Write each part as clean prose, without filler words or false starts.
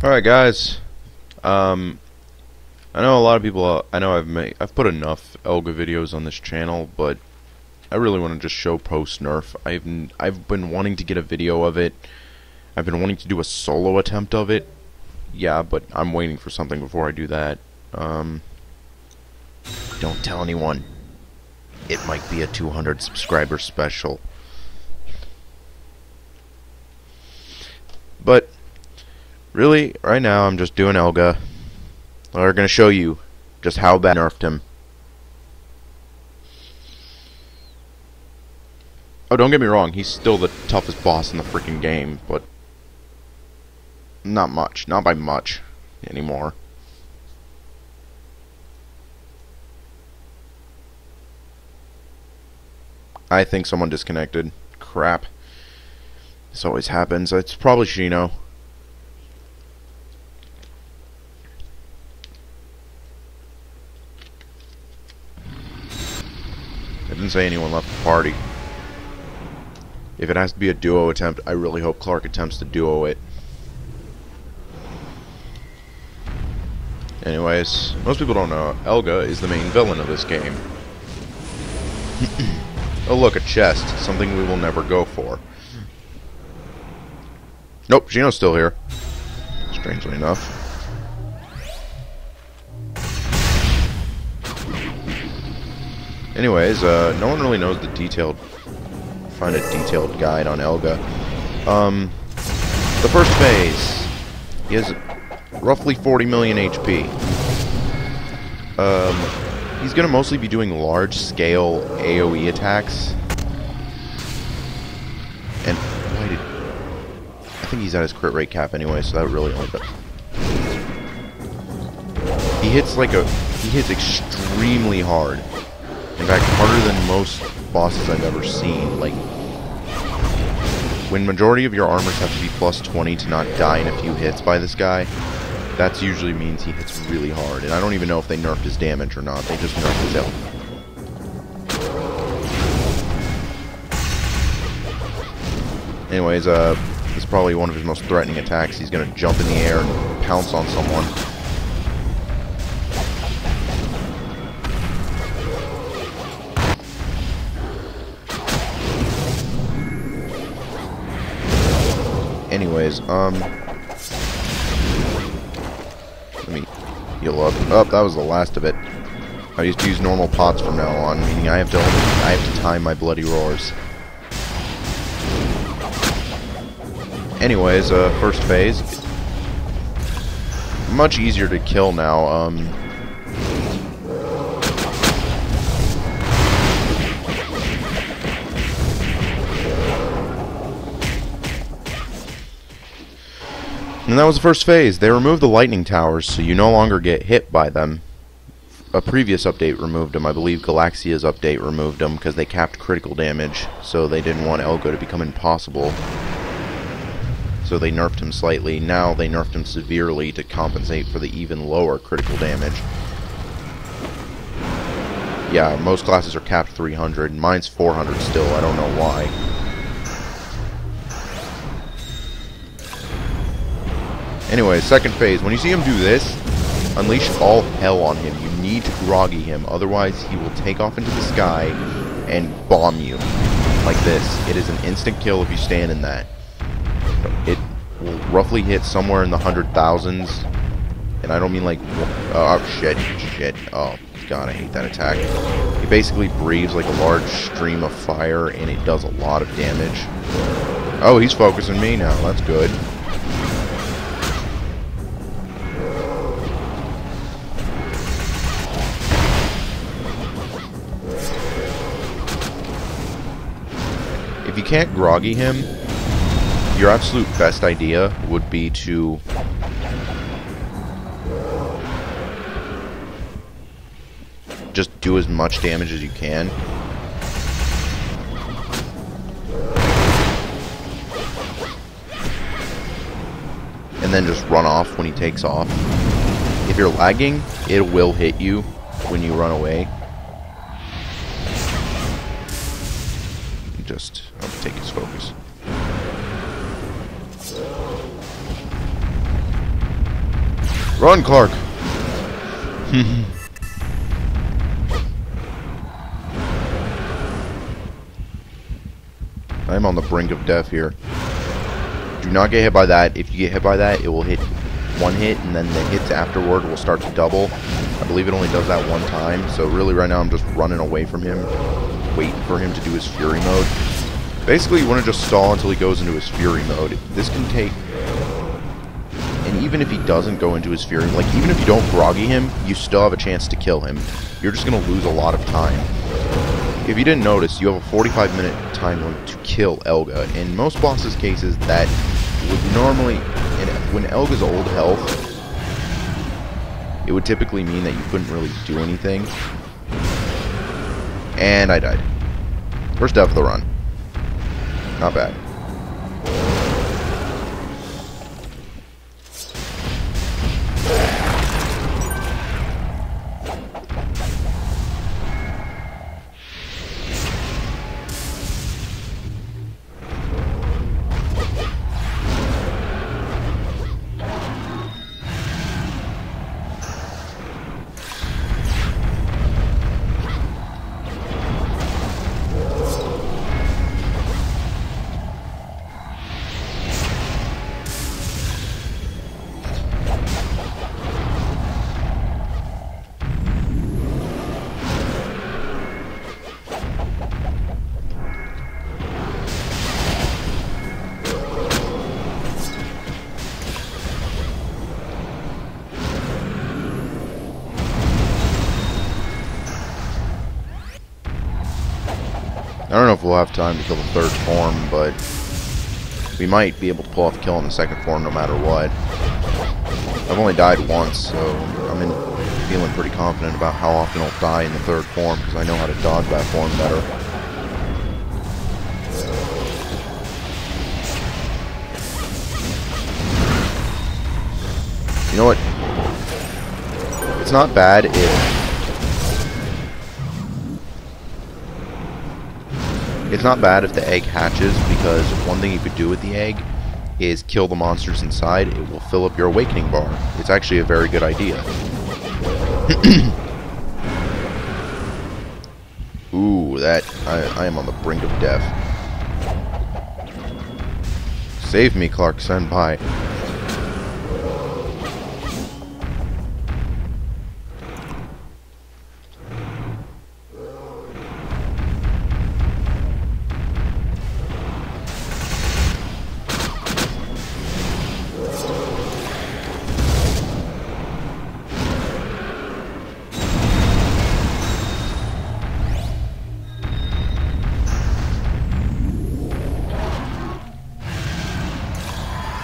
Alright guys, I know a lot of people, I know I've put enough Elga videos on this channel, but I really want to just show post Nerf. I've been wanting to get a video of it. I've been wanting to do a solo attempt of it. Yeah, but I'm waiting for something before I do that. Don't tell anyone. It might be a 200 subscriber special. But really, right now I'm just doing Elga. We're gonna show you just how bad I nerfed him. Oh, don't get me wrong, he's still the toughest boss in the freaking game, but not much, not by much anymore. I think someone disconnected. Crap. This always happens. It's probably Shino. I didn't say anyone left the party. If it has to be a duo attempt, I really hope Clark attempts to duo it. Anyways, most people don't know, Elga is the main villain of this game. Oh look, a chest. Something we will never go for. Nope, Shino's still here. Strangely enough. Anyways, no one really knows the detailed... Find a detailed guide on Elga. The first phase. He has roughly 40 million HP. He's gonna mostly be doing large-scale AoE attacks. And why did... I think he's at his crit rate cap anyway, so that really only... He hits like a... He hits extremely hard. In fact, harder than most bosses I've ever seen. Like, when majority of your armors have to be plus 20 to not die in a few hits by this guy, that usually means he hits really hard. And I don't even know if they nerfed his damage or not. They just nerfed his health. Anyways, this is probably one of his most threatening attacks. He's gonna jump in the air and pounce on someone. Anyways, let me heal up. Oh, that was the last of it. I used to use normal pots from now on, meaning I have to time my bloody roars. Anyways, first phase. Much easier to kill now. And that was the first phase. They removed the lightning towers, so you no longer get hit by them. A previous update removed them. I believe Galaxia's update removed them because they capped critical damage, so they didn't want Elga to become impossible. So they nerfed him slightly. Now they nerfed him severely to compensate for the even lower critical damage. Yeah, most classes are capped 300. Mine's 400 still. I don't know why. Anyway, second phase. When you see him do this, unleash all hell on him. You need to groggy him, otherwise he will take off into the sky and bomb you. Like this. It is an instant kill if you stand in that. It will roughly hit somewhere in the 100,000s. And I don't mean like... Oh, shit. Oh, God, I hate that attack. He basically breathes like a large stream of fire, and it does a lot of damage. Oh, he's focusing me now. That's good. If you can't groggy him, your absolute best idea would be to just do as much damage as you can. And then just run off when he takes off. If you're lagging, it will hit you when you run away. Just take his focus. Run, Clark! I'm on the brink of death here. Do not get hit by that. If you get hit by that, it will hit one hit, and then the hits afterward will start to double. I believe it only does that one time, so really right now I'm just running away from him, waiting for him to do his Fury mode. Basically, you want to just stall until he goes into his Fury mode. This can take... And even if he doesn't go into his Fury, like, even if you don't groggy him, you still have a chance to kill him. You're just going to lose a lot of time. If you didn't notice, you have a 45-minute time limit to kill Elga. In most bosses' cases, that would normally... When Elga's old health, it would typically mean that you couldn't really do anything. And I died. First death of the run. Not bad. I don't know if we'll have time to kill the third form, but we might be able to pull off a kill on the second form no matter what. I've only died once, so I'm feeling pretty confident about how often I'll die in the third form, because I know how to dodge that form better. You know what? It's not bad if... It's not bad if the egg hatches, because one thing you could do with the egg is kill the monsters inside. It will fill up your awakening bar. It's actually a very good idea. Ooh, I am on the brink of death. Save me, Clark Senpai.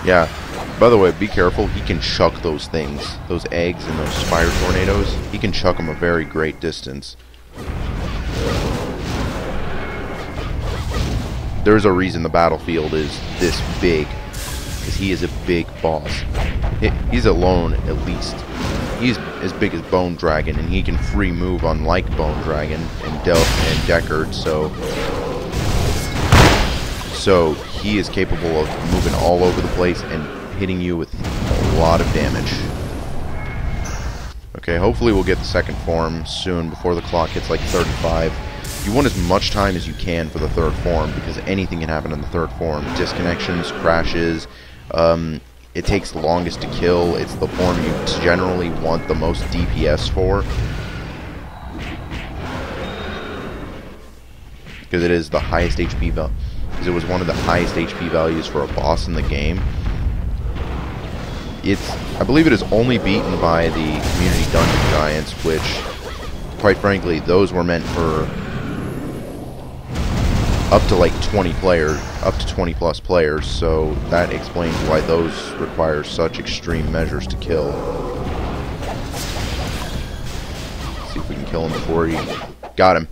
Yeah, by the way, be careful, he can chuck those things, those eggs and those fire tornadoes, he can chuck them a very great distance. There's a reason the battlefield is this big, because he is a big boss. He's alone, at least. He's as big as Bone Dragon, and he can free move unlike Bone Dragon and Deckard, so he is capable of moving all over the place and hitting you with a lot of damage. Okay, hopefully we'll get the second form soon before the clock hits like 35. You want as much time as you can for the third form, because anything can happen in the third form. Disconnections, crashes, it takes the longest to kill. It's the form you generally want the most DPS for, because it is the highest HP value. Because it was one of the highest HP values for a boss in the game. I believe it is only beaten by the Community Dungeon Giants, which, quite frankly, those were meant for up to like 20 players, up to 20 plus players, so that explains why those require such extreme measures to kill. Let's see if we can kill him before he... Got him.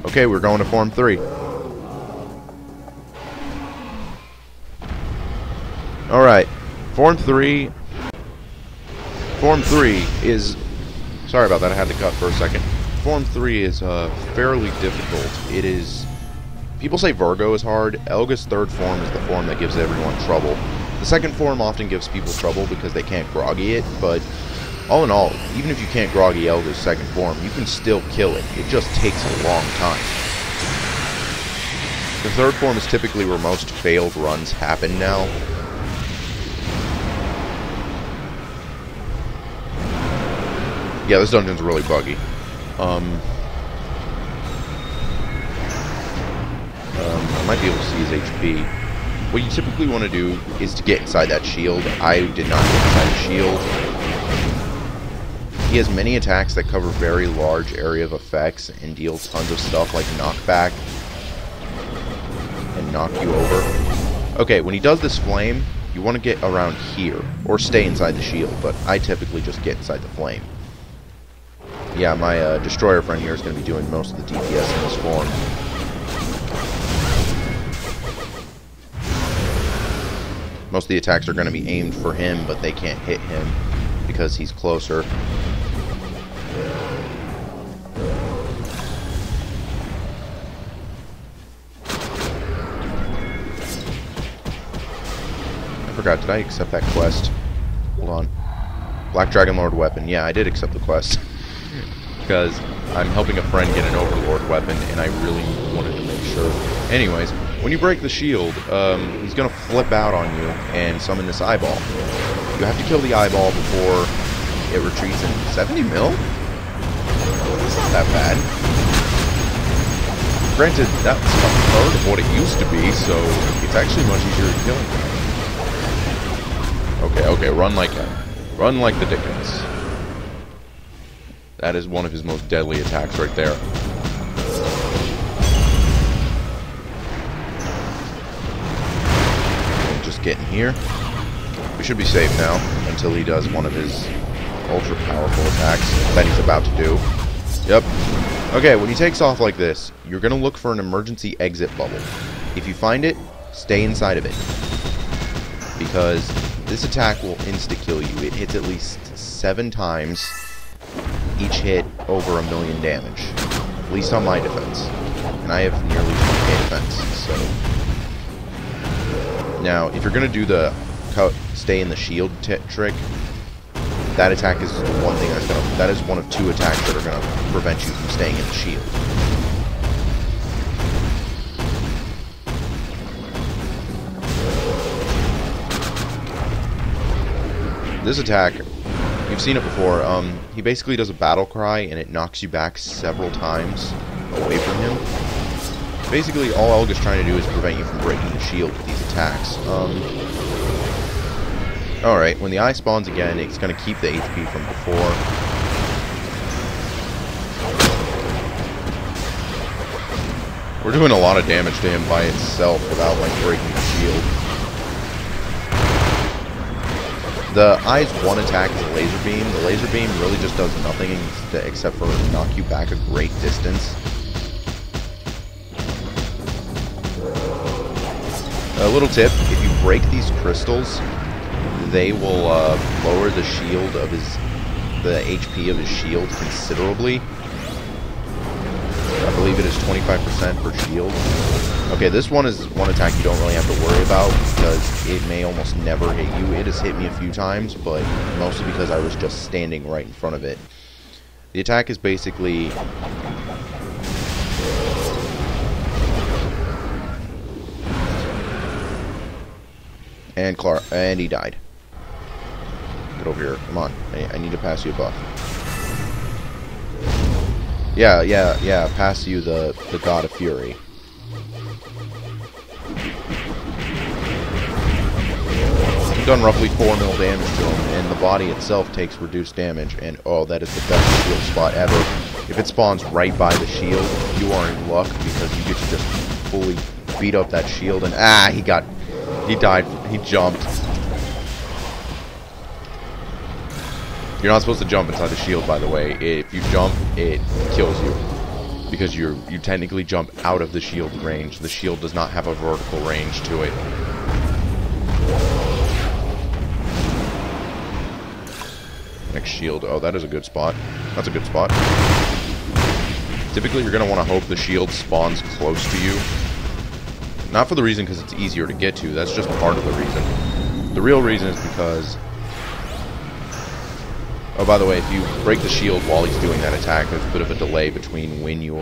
Okay, we're going to Form 3. Alright, Form 3 is... Sorry about that, I had to cut for a second. Form 3 is fairly difficult. It is... People say Virgo is hard. Elga's third form is the form that gives everyone trouble. The second form often gives people trouble because they can't groggy it, but all in all, even if you can't groggy Elga's second form, you can still kill it. It just takes a long time. The third form is typically where most failed runs happen now. Yeah, this dungeon's really buggy. I might be able to see his HP. What you typically want to do is to get inside that shield. I did not get inside the shield. He has many attacks that cover very large area of effects and deal tons of stuff like knockback and knock you over. Okay, when he does this flame, you want to get around here or stay inside the shield, but I typically just get inside the flame. Yeah, my destroyer friend here is going to be doing most of the DPS in this form. Most of the attacks are going to be aimed for him, but they can't hit him because he's closer. I forgot, did I accept that quest? Hold on. Black Dragon Lord weapon. Yeah, I did accept the quest. Because I'm helping a friend get an Overlord weapon, and I really wanted to make sure. Anyways, when you break the shield, he's going to flip out on you and summon this eyeball. You have to kill the eyeball before it retreats in 70 mil? It's not that bad. Granted, that's a third of what it used to be, so it's actually much easier to kill. Okay, run like him. Run like the Dickens. That is one of his most deadly attacks right there. Just get in here. We should be safe now until he does one of his ultra powerful attacks that he's about to do. Yep. Okay, when he takes off like this, you're going to look for an emergency exit bubble. If you find it, stay inside of it. Because this attack will insta-kill you. It hits at least 7 times. Each hit over 1,000,000 damage. At least on my defense. And I have nearly 20k defense, so... Now, if you're going to do the stay in the shield trick, that attack is one thing that's going to... That is one of 2 attacks that are going to prevent you from staying in the shield. This attack... You've seen it before. He basically does a battle cry, and it knocks you back several times away from him. Basically, all Elga's trying to do is prevent you from breaking the shield with these attacks. Alright, when the eye spawns again, it's going to keep the HP from before. We're doing a lot of damage to him by itself without, like, breaking the shield. The eye's one attack is a laser beam. The laser beam really just does nothing except for knock you back a great distance. A little tip, if you break these crystals, they will lower the shield of the HP of his shield considerably. I believe it is 25% per shield. Okay, this one is one attack you don't really have to worry about because it may almost never hit you. It has hit me a few times, but mostly because I was just standing right in front of it. The attack is basically... And he died. Get over here. Come on. I need to pass you a buff. Yeah. Pass you the God of Fury. I've done roughly 4 mil damage to him, and the body itself takes reduced damage, and oh, that is the best shield spot ever. If it spawns right by the shield, you are in luck, because you get to just fully beat up that shield, and he died, he jumped. You're not supposed to jump inside the shield, by the way. If you jump, it kills you, because you technically jump out of the shield range. The shield does not have a vertical range to it. Next shield. Oh, that is a good spot. That's a good spot. Typically, you're going to want to hope the shield spawns close to you. Not for the reason because it's easier to get to. That's just part of the reason. The real reason is because... Oh, by the way, if you break the shield while he's doing that attack, there's a bit of a delay between when you'll...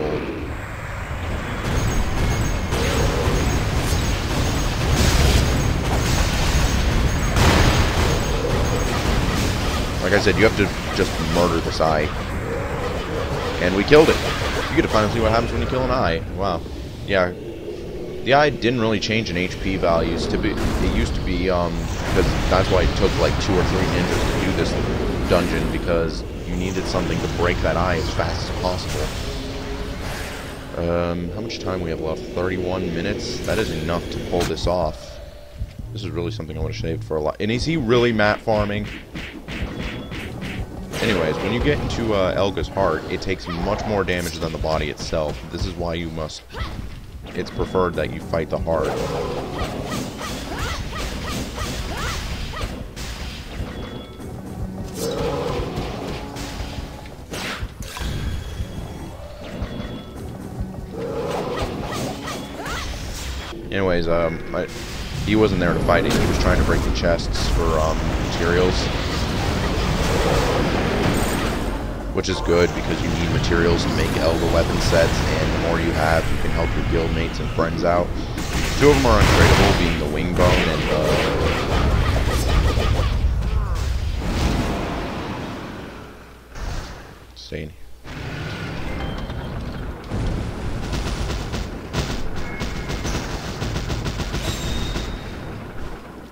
Like I said, you have to just murder this eye. And we killed it. You get to finally see what happens when you kill an eye. Wow. Yeah. The eye didn't really change in HP values. It used to be, because that's why it took like 2 or 3 ninjas to do this dungeon, because you needed something to break that eye as fast as possible. How much time we have left? 31 minutes? That is enough to pull this off. This is really something I would have saved for a lot. And is he really mat farming? Anyways, when you get into Elga's heart, it takes much more damage than the body itself. This is why you must... It's preferred that you fight the heart. Anyways, he wasn't there to fight it. He was trying to break the chests for materials. Which is good, because you need materials to make Elga weapon sets, and the more you have, you can help your guildmates and friends out. 2 of them are untradeable, being the wing bone and Insane.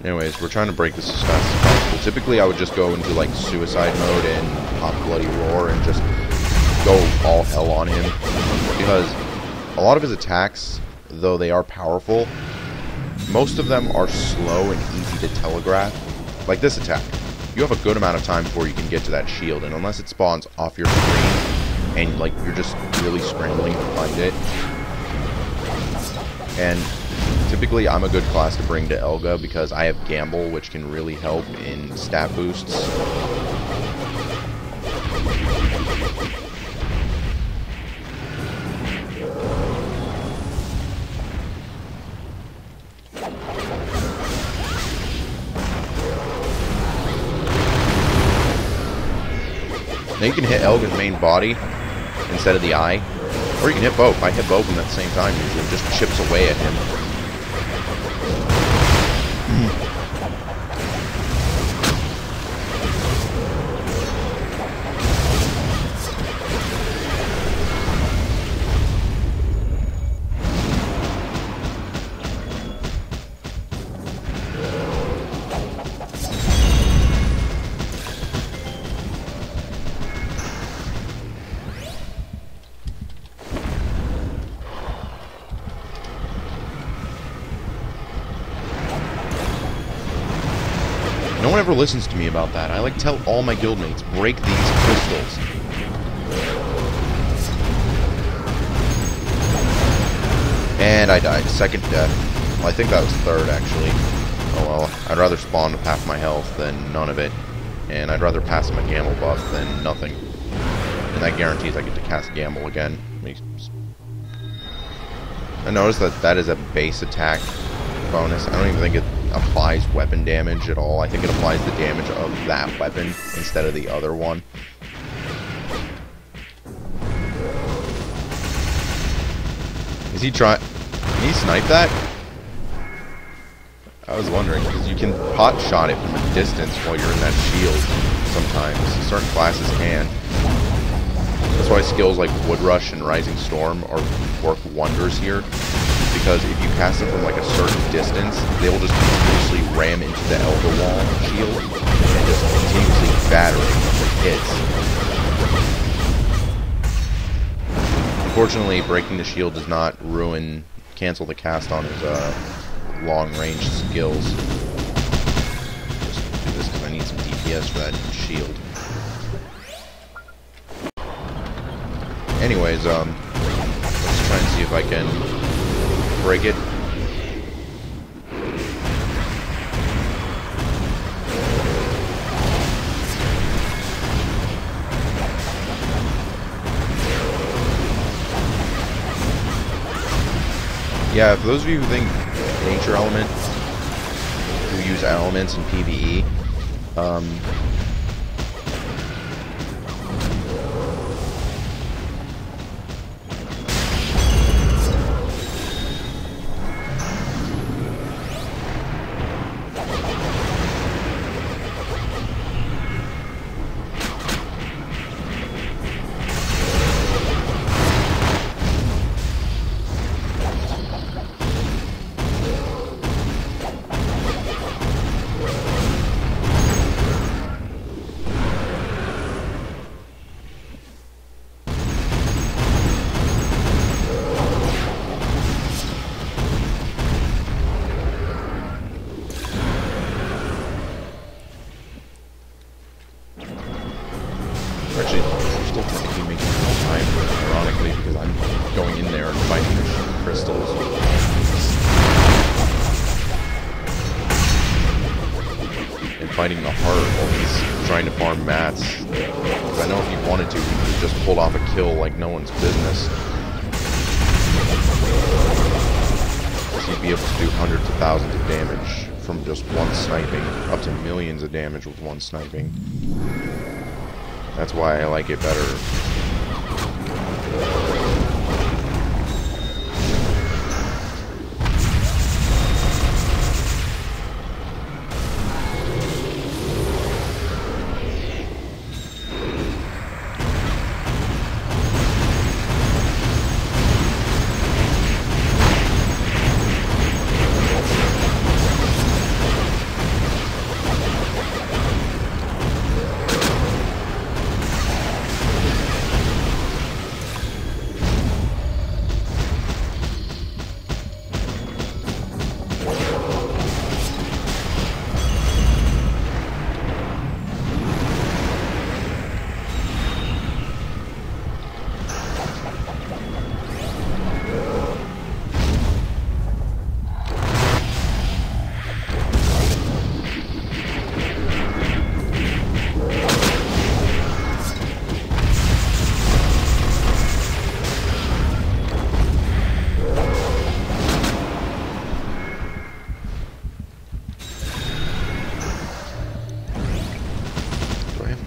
Anyways, we're trying to break this as fast as possible. Typically, I would just go into like suicide mode and pop bloody roar and just go all hell on him, because a lot of his attacks, though they are powerful, most of them are slow and easy to telegraph. Like this attack, you have a good amount of time before you can get to that shield, and unless it spawns off your screen and like you're just really scrambling to find it. And typically, I'm a good class to bring to Elga because I have Gamble, which can really help in stat boosts. Now you can hit Elga's main body instead of the eye, or you can hit both. I hit both of them at the same time usually. It just chips away at him. No one ever listens to me about that. I like to tell all my guildmates, break these crystals. And I died. Second death. Well, I think that was third, actually. Oh well. I'd rather spawn with half my health than none of it. And I'd rather pass him a gamble buff than nothing. And that guarantees I get to cast gamble again. I noticed that that is a base attack bonus. I don't even think it applies weapon damage at all. I think it applies the damage of that weapon instead of the other one. Is he trying? Can he snipe that? I was wondering, because you can pot shot it from a distance while you're in that shield sometimes. Certain classes can. That's why skills like Wood Rush and Rising Storm work wonders here. Because if you cast them from like a certain distance, they will just continuously ram into the Elga wall shield and just continuously batter it with hits. Unfortunately, breaking the shield does not cancel the cast on his long-range skills. Just do this because I need some DPS for that shield. Anyways, let's try and see if I can break it. Yeah, for those of you who think Nature Element, who use elements in PvE. Actually, I'm still technically making time, ironically, because I'm going in there and fighting the crystals. And fighting the heart while he's trying to farm mats. Because I know if he wanted to, he could just pull off a kill like no one's business. Because he'd be able to do hundreds of thousands of damage from just one sniping, up to millions of damage with one sniping. That's why I like it better.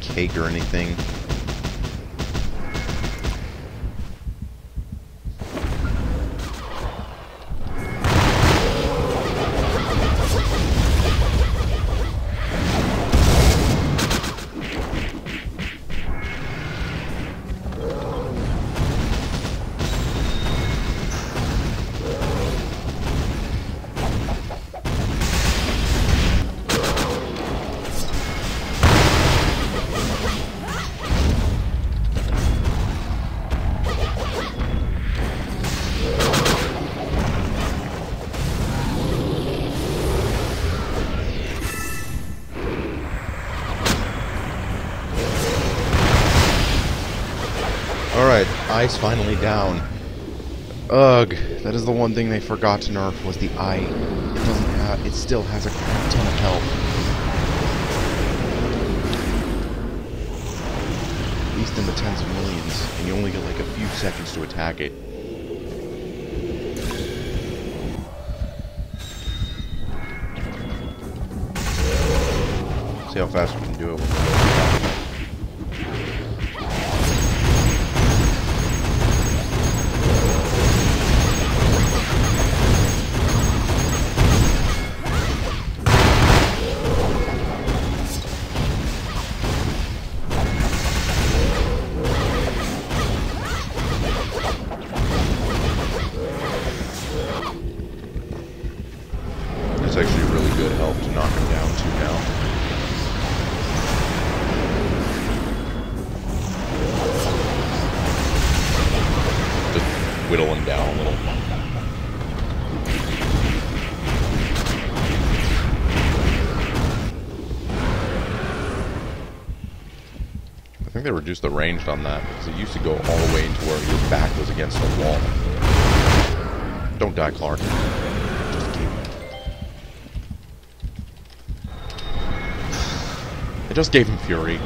Cake or anything. Alright, eye's finally down. Ugh, that is the one thing they forgot to nerf, was the eye. It doesn't have, it still has a crap ton of health. At least in the tens of millions, and you only get like a few seconds to attack it. See how fast we can do it. It's actually really good help to knock him down to now. Just whittle him down a little. I think they reduced the range on that because it used to go all the way into where your back was against the wall. Don't die, Clark. I just gave him fury.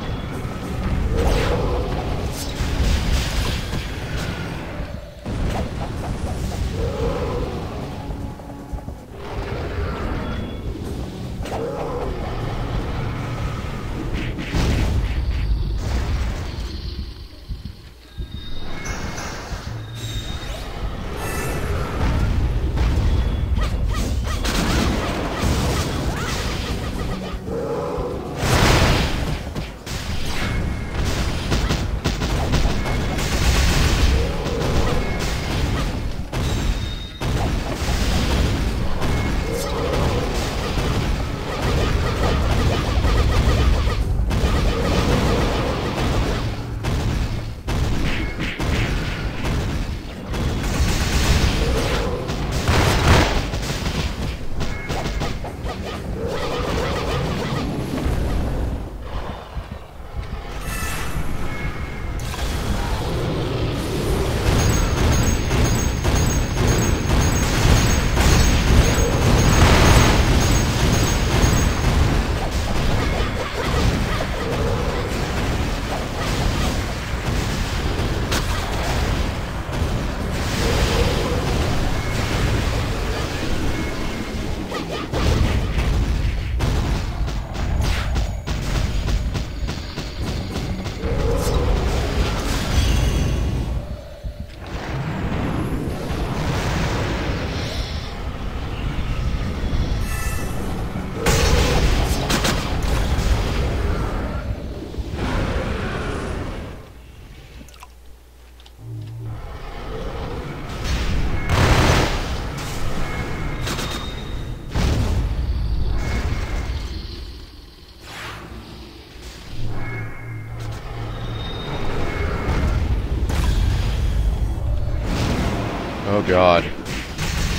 Oh god.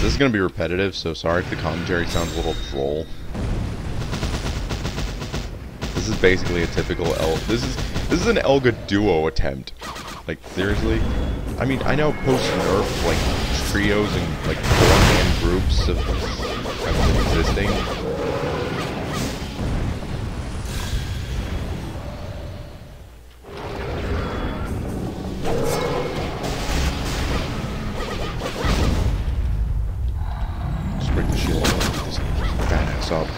This is gonna be repetitive, so sorry if the commentary sounds a little troll. This is basically a typical This is an Elga duo attempt. Like, seriously? I mean, I know post-nerf, like, trios and, like, 4-man groups have been existing. Just break the shield and get this badass up.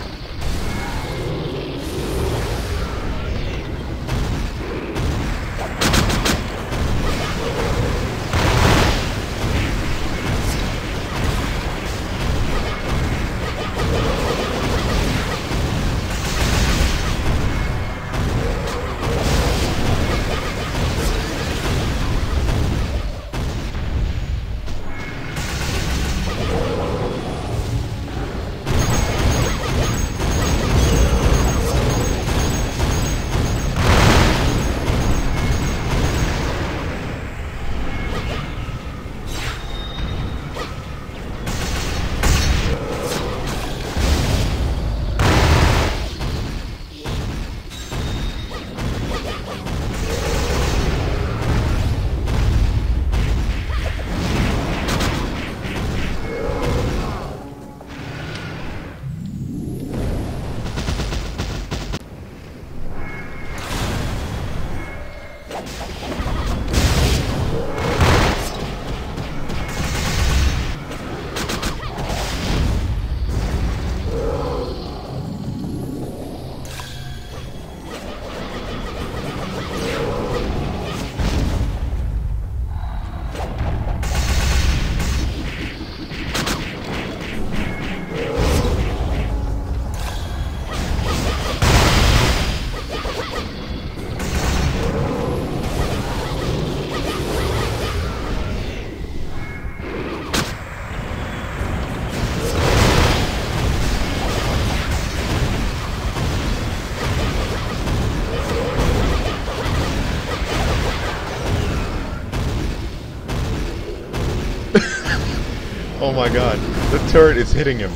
Oh my god, the turret is hitting him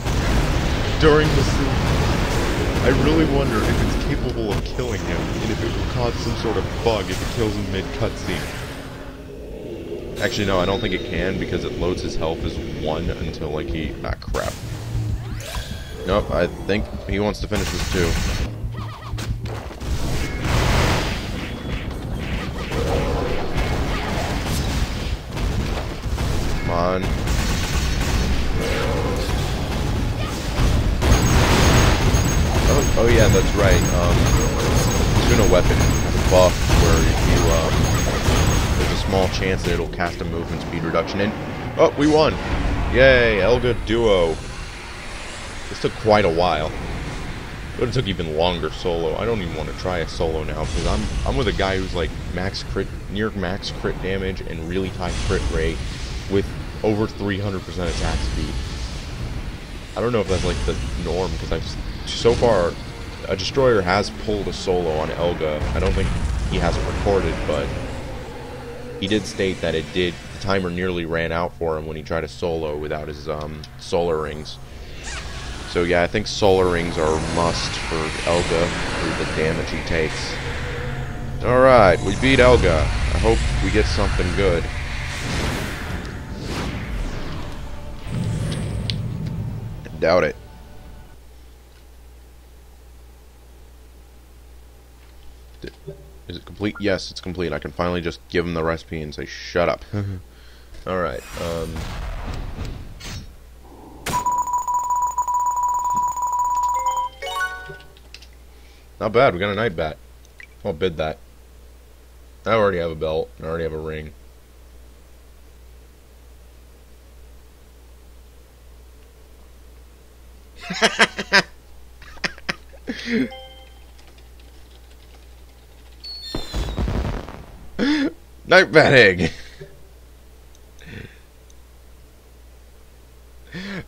during the scene. I really wonder if it's capable of killing him, and if it will cause some sort of bug if it kills him mid-cutscene. Actually, no, I don't think it can, because it loads his health as 1 until, like, he... Ah, crap. Nope, I think he wants to finish this too. Come on. Oh yeah, that's right. Tuna weapon has a buff where there's a small chance that it'll cast a movement speed reduction in. Oh, we won! Yay, Elga Duo. This took quite a while. But it took even longer solo. I don't even want to try a solo now because I'm with a guy who's like near max crit damage and really high crit rate with over 300% attack speed. I don't know if that's like the norm because so far, a destroyer has pulled a solo on Elga. I don't think he hasn't recorded, but he did state that the timer nearly ran out for him when he tried to solo without his solar rings. So yeah, I think solar rings are a must for Elga for the damage he takes. Alright, we beat Elga. I hope we get something good. I doubt it. Is it complete? Yes, it's complete. I can finally just give him the recipe and say, shut up. Alright, not bad, we got a night bat. I'll bid that. I already have a belt, I already have a ring. Night bat egg!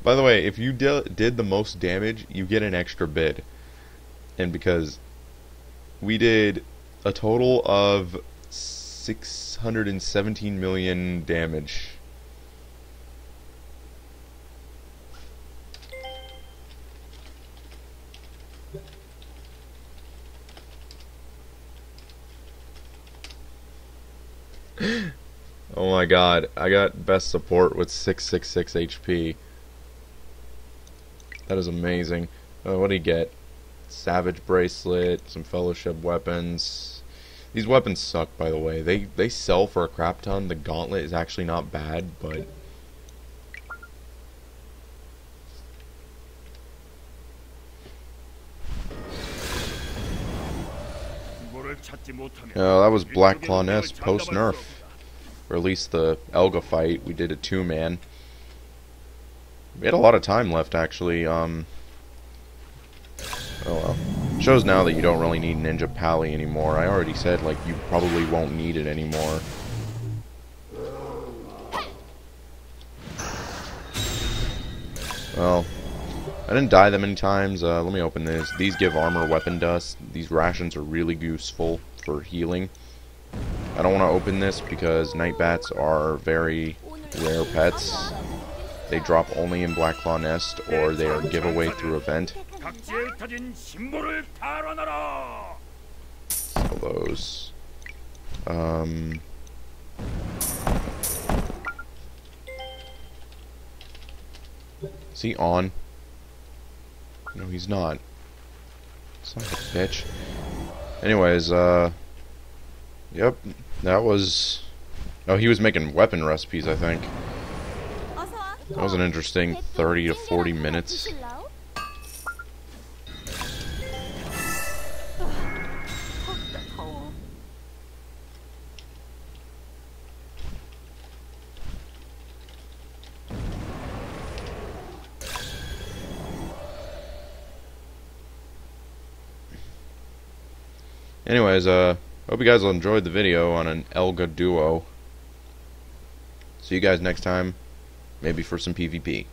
By the way, if you did the most damage, you get an extra bid. And because we did a total of 617 million damage. Oh my god, I got best support with 666 HP. That is amazing. What do you get? Savage bracelet, some fellowship weapons. These weapons suck, by the way. They sell for a crap ton. The gauntlet is actually not bad, but that was Black Claw Nest post nerf, or at least the Elga fight. We did a 2-man. We had a lot of time left, actually. Oh well. Shows now that you don't really need Ninja Pally anymore. I already said, like, you probably won't need it anymore. Well, I didn't die that many times. Let me open this. These give armor weapon dust. These rations are really useful for healing. I don't want to open this because night bats are very rare pets. They drop only in Black Claw Nest, or they are giveaway through event. Sell those. Is he on? No, he's not. Son of a bitch. Anyways, yep, that was... Oh, he was making weapon recipes, I think. That was an interesting 30 to 40 minutes. Anyways, hope you guys enjoyed the video on an Elga duo. See you guys next time, maybe for some PvP.